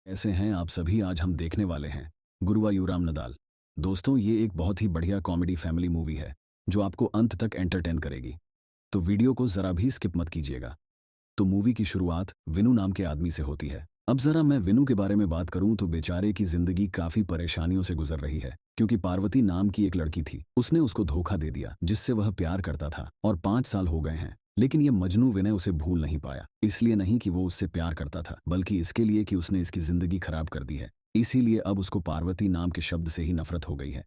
कैसे हैं आप सभी। आज हम देखने वाले हैं गुरुवायूराम नदाल। दोस्तों, ये एक बहुत ही बढ़िया कॉमेडी फैमिली मूवी है जो आपको अंत तक एंटरटेन करेगी। तो वीडियो को जरा भी स्किप मत कीजिएगा। तो मूवी की शुरुआत विनू नाम के आदमी से होती है। अब जरा मैं विनू के बारे में बात करूं तो बेचारे की जिंदगी काफी परेशानियों से गुजर रही है, क्योंकि पार्वती नाम की एक लड़की थी। उसने उसको धोखा दे दिया जिससे वह प्यार करता था, और 5 साल हो गए हैं, लेकिन ये मजनू विनय उसे भूल नहीं पाया। इसलिए नहीं कि वो उससे प्यार करता था, बल्कि इसके लिए कि उसने इसकी जिंदगी खराब कर दी है। इसीलिए अब उसको पार्वती नाम के शब्द से ही नफरत हो गई है,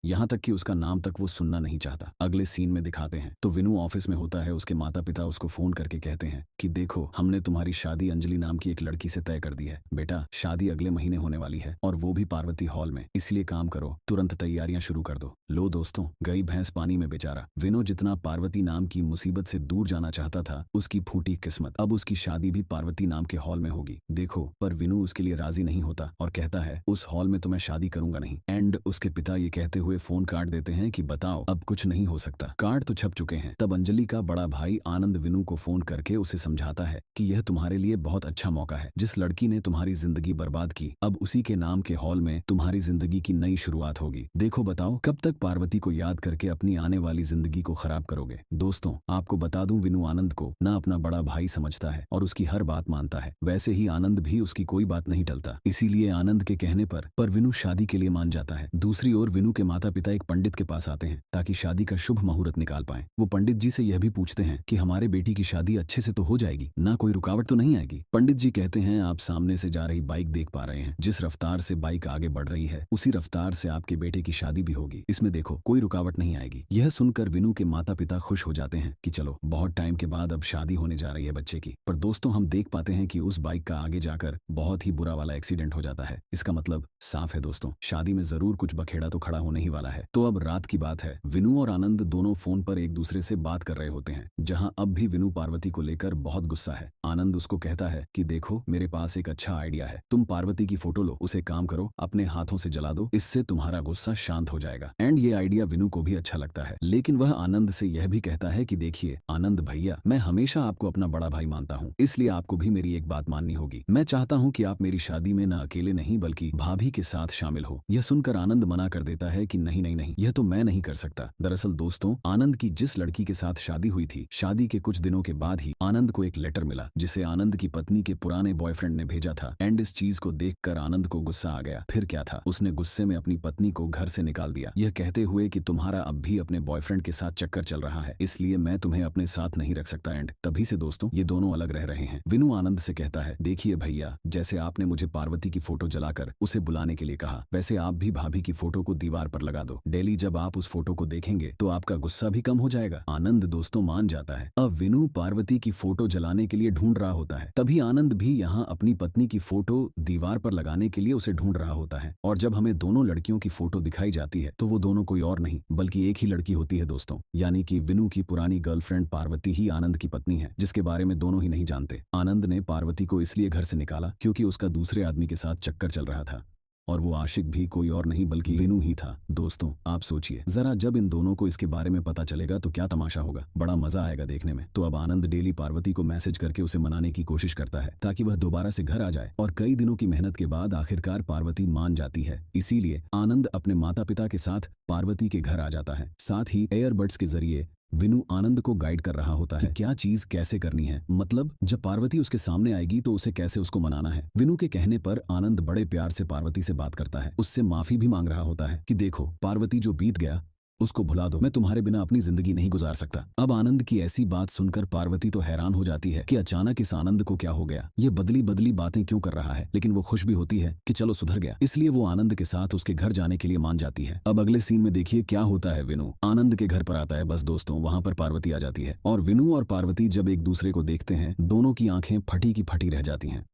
यहाँ तक कि उसका नाम तक वो सुनना नहीं चाहता। अगले सीन में दिखाते हैं तो विनू ऑफिस में होता है। उसके माता पिता उसको फोन करके कहते हैं कि देखो, हमने तुम्हारी शादी अंजलि नाम की एक लड़की से तय कर दी है। बेटा, शादी अगले महीने होने वाली है, और वो भी पार्वती हॉल में। इसलिए काम करो, तुरंत तैयारियां शुरू कर दो। लो दोस्तों, गई भैंस पानी में बेचारा। विनू जितना पार्वती नाम की मुसीबत से दूर जाना चाहता था, उसकी फूटी किस्मत। अब उसकी शादी भी पार्वती नाम के हॉल में होगी। देखो, पर विनू उसके लिए राजी नहीं होता और कहता है उस हॉल में तो मैं शादी करूंगा नहीं। एंड उसके पिता ये कहते हुए फोन काट देते हैं कि बताओ, अब कुछ नहीं हो सकता, कार्ड तो छप चुके हैं। तब अंजलि का बड़ा भाई आनंद विनू को फोन करके उसे समझाता है कि यह तुम्हारे लिए बहुत अच्छा मौका है। जिस लड़की ने तुम्हारी जिंदगी बर्बाद की, अब उसी के नाम के हॉल में तुम्हारी जिंदगी की नई शुरुआत होगी। देखो, बताओ कब तक पार्वती को याद करके अपनी आने वाली जिंदगी को खराब करोगे। दोस्तों, आपको बता दूं, विनू आनंद को ना अपना बड़ा भाई समझता है और उसकी हर बात मानता है। वैसे ही आनंद भी उसकी कोई बात नहीं टलता। इसीलिए आनंद के कहने पर विनू शादी के लिए मान जाता है। दूसरी ओर विनू के माता पिता एक पंडित के पास आते हैं ताकि शादी का शुभ मुहूर्त निकाल पाएं। वो पंडित जी से यह भी पूछते हैं कि हमारे बेटी की शादी अच्छे से तो हो जाएगी ना, कोई रुकावट तो नहीं आएगी। पंडित जी कहते हैं आप सामने से जा रही बाइक देख पा रहे हैं। जिस रफ्तार से बाइक आगे बढ़ रही है, उसी रफ्तार से आपके बेटे की शादी भी होगी। इसमें देखो, कोई रुकावट नहीं आएगी। यह सुनकर विनू के माता पिता खुश हो जाते हैं कि चलो, बहुत टाइम के बाद अब शादी होने जा रही है बच्चे की। पर दोस्तों, हम देख पाते हैं कि उस बाइक का आगे जाकर बहुत ही बुरा वाला एक्सीडेंट हो जाता है। इसका मतलब साफ है दोस्तों, शादी में जरूर कुछ बखेड़ा तो खड़ा होने ही वाला है। तो अब रात की बात है। विनू और आनंद दोनों फोन पर एक दूसरे से बात कर रहे होते हैं, जहां अब भी विनू पार्वती को लेकर बहुत गुस्सा है। आनंद उसको कहता है कि देखो, मेरे पास एक अच्छा आइडिया है। तुम पार्वती की फोटो लो, उसे काम करो, अपने हाथों से जला दो, इससे तुम्हारा गुस्सा शांत हो जाएगा। एंड ये आइडिया विनू को भी अच्छा लगता है, लेकिन वह आनंद से यह भी कहता है कि देखिए आनंद भैया, मैं हमेशा आपको अपना बड़ा भाई मानता हूँ, इसलिए आपको भी मेरी एक बात माननी होगी। मैं चाहता हूँ कि आप मेरी शादी में न अकेले नहीं बल्कि भाभी के साथ शामिल हो। यह सुनकर आनंद मना कर देता है कि नहीं नहीं नहीं, यह तो मैं नहीं कर सकता। दरअसल दोस्तों, आनंद की जिस लड़की के साथ शादी हुई थी, शादी के कुछ दिनों के बाद ही आनंद को एक लेटर मिला, जिसे आनंद की पत्नी के पुराने बॉयफ्रेंड ने भेजा था। एंड इस चीज को देखकर आनंद को गुस्सा आ गया। फिर क्या था, उसने गुस्से में अपनी पत्नी को घर से निकाल दिया, यह कहते हुए कि तुम्हारा अब भी अपने बॉयफ्रेंड के साथ चक्कर चल रहा है, इसलिए मैं तुम्हें अपने साथ नहीं रख सकता। एंड तभी से दोस्तों, ये दोनों अलग रह रहे हैं। विनू आनंद से कहता है, देखिए भैया, जैसे आपने मुझे पार्वती की फोटो जलाकर उसे बुलाने के लिए कहा, वैसे आप भी भाभी की फोटो को दीवार पर लगा दो। डेली जब आप उस फोटो को देखेंगे तो आपका गुस्सा भी कम हो जाएगा। आनंद दोस्तों मान जाता है। अब विनू पार्वती की फोटो जलाने के लिए ढूंढ रहा होता है, तभी आनंद भी यहाँ अपनी पत्नी की फोटो दीवार पर लगाने के लिए उसे ढूंढ रहा होता है। और जब हमें दोनों लड़कियों की फोटो दिखाई जाती है तो वो दोनों कोई और नहीं बल्कि एक ही लड़की होती है दोस्तों, यानी कि विनू की पुरानी गर्लफ्रेंड पार्वती ही आनंद की पत्नी है, जिसके बारे में दोनों ही नहीं जानते। आनंद ने पार्वती को इसलिए घर से निकाला क्योंकि उसका दूसरे आदमी के साथ चक्कर चल रहा था, और वो आशिक भी कोई और नहीं बल्कि विनू ही था। दोस्तों, आप सोचिए जरा, जब इन दोनों को इसके बारे में पता चलेगा तो क्या तमाशा होगा। बड़ा मजा आएगा देखने में। तो अब आनंद डेली पार्वती को मैसेज करके उसे मनाने की कोशिश करता है ताकि वह दोबारा से घर आ जाए, और कई दिनों की मेहनत के बाद आखिरकार पार्वती मान जाती है। इसीलिए आनंद अपने माता पिता के साथ पार्वती के घर आ जाता है। साथ ही एयरबड्स के जरिए विनू आनंद को गाइड कर रहा होता है कि क्या चीज कैसे करनी है, मतलब जब पार्वती उसके सामने आएगी तो उसे कैसे उसको मनाना है। विनू के कहने पर आनंद बड़े प्यार से पार्वती से बात करता है, उससे माफी भी मांग रहा होता है कि देखो पार्वती, जो बीत गया उसको भुला दो, मैं तुम्हारे बिना अपनी जिंदगी नहीं गुजार सकता। अब आनंद की ऐसी बात सुनकर पार्वती तो हैरान हो जाती है कि अचानक इस आनंद को क्या हो गया, ये बदली बदली बातें क्यों कर रहा है। लेकिन वो खुश भी होती है कि चलो सुधर गया, इसलिए वो आनंद के साथ उसके घर जाने के लिए मान जाती है। अब अगले सीन में देखिए क्या होता है। विनू आनंद के घर पर आता है, बस दोस्तों वहां पर पार्वती आ जाती है, और विनू और पार्वती जब एक दूसरे को देखते हैं, दोनों की आंखें फटी की फटी रह जाती हैं।